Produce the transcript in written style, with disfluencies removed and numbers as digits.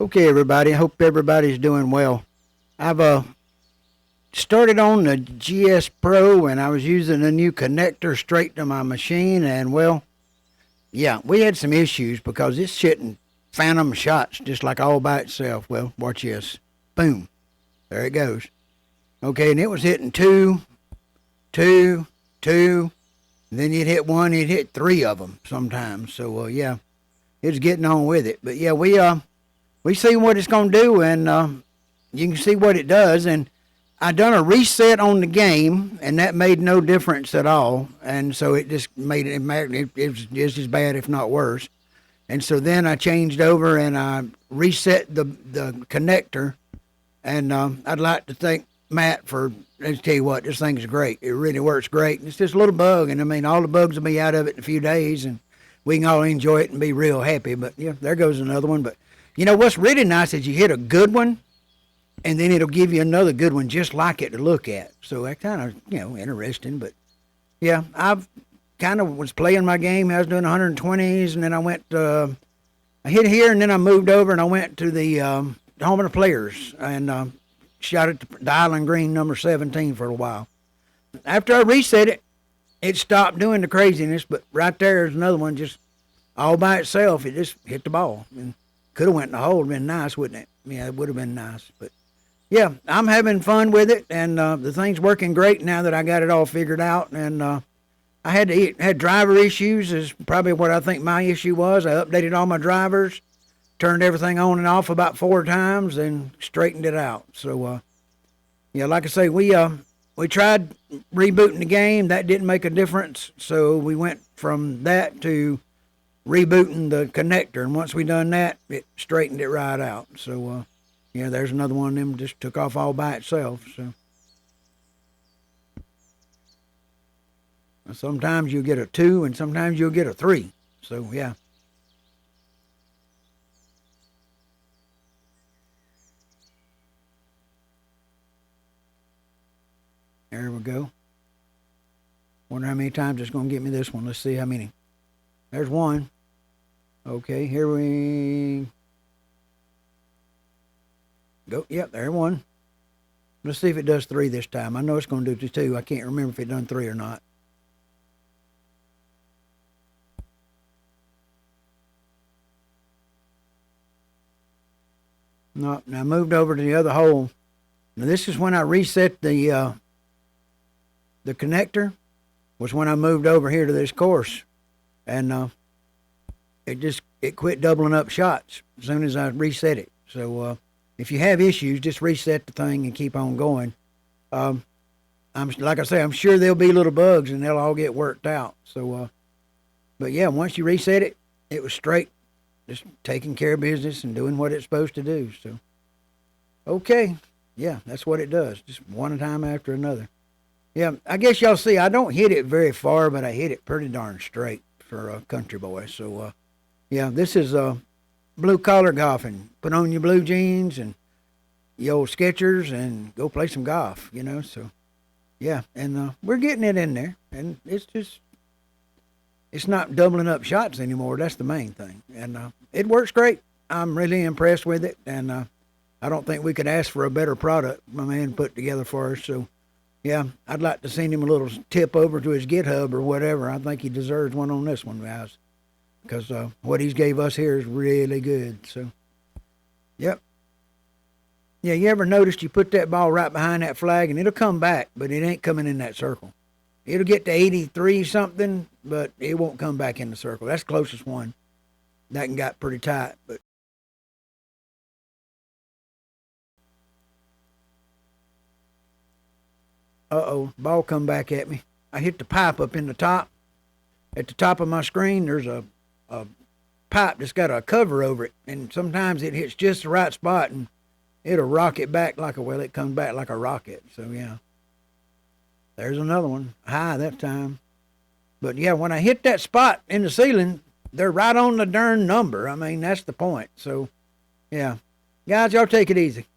Okay, everybody. I hope everybody's doing well. I've started on the GSPro and I was using a new connector straight to my machine. And well, yeah, we had some issues because it's shitting phantom shots just like all by itself. Well, watch this. Boom. There it goes. Okay, and it was hitting two, two, two. And then you'd hit one, you'd hit three of them sometimes. So, yeah, it's getting on with it. But yeah, we see what it's going to do, and you can see what it does. And I done a reset on the game, and that made no difference at all. And so it just made it was just as bad, if not worse. And so then I changed over and I reset the connector. And I'd like to thank Matt for, let's tell you what, this thing's great. It really works great. It's just a little bug, and I mean, all the bugs will be out of it in a few days, and we can all enjoy it and be real happy. But yeah, there goes another one. But you know what's really nice is you hit a good one, and then it'll give you another good one just like it to look at. So that kind of, interesting. But yeah, I've kind of was playing my game. I was doing 120s, and then I went, I hit here, and then I moved over, and I went to the home of the players, and shot at the Island Green number 17 for a while. After I reset it, it stopped doing the craziness, but right there's another one just all by itself. It just hit the ball. And could have went in the hole. It'd been nice, wouldn't it? Yeah, it would have been nice. But yeah, I'm having fun with it, and the thing's working great now that I got it all figured out. And I had driver issues is probably what I think my issue was. I updated all my drivers, turned everything on and off about 4 times, and straightened it out. So yeah, like I say, we tried rebooting the game. That didn't make a difference. So we went from that to rebooting the connector, and once we done that, it straightened it right out. So yeah, there's another one of them just took off all by itself. So sometimes you'll get a 2 and sometimes you'll get a 3. So yeah. There we go. Wonder how many times it's going to get me this one. Let's see how many. There's one. Okay, here we go. Yep, there's one. Let's see if it does 3 this time. I know it's going to do 2. I can't remember if it done 3 or not. No, now I moved over to the other hole. Now this is when I reset the connector. Was when I moved over here to this course, and it quit doubling up shots as soon as I reset it. So if you have issues, just reset the thing and keep on going. I'm like I say, I'm sure there'll be little bugs and they'll all get worked out. So, but yeah, once you reset it, it was straight, just taking care of business and doing what it's supposed to do. So, okay, yeah, that's what it does. Just one time after another. Yeah, I guess y'all see I don't hit it very far, but I hit it pretty darn straight for a country boy. So, yeah, this is blue collar golfing. Put on your blue jeans and your old Skechers and go play some golf, So, yeah, and we're getting it in there, and it's not doubling up shots anymore. That's the main thing, and it works great. I'm really impressed with it, and I don't think we could ask for a better product my man put together for us. So, yeah, I'd like to send him a little tip over to his GitHub or whatever. I think he deserves one on this one, guys, because what he's gave us here is really good. So, yep. Yeah, you ever noticed you put that ball right behind that flag and it'll come back, but it ain't coming in that circle. It'll get to 83 something, but it won't come back in the circle. That's the closest one. That one got pretty tight, but ball come back at me. I hit the pipe up in the top. At the top of my screen, there's a pipe that's got a cover over it, and sometimes it hits just the right spot, and it'll rocket back it comes back like a rocket. So, yeah. There's another one. High that time. But, yeah, when I hit that spot in the ceiling, they're right on the darn number. I mean, that's the point. So, yeah. Guys, y'all take it easy.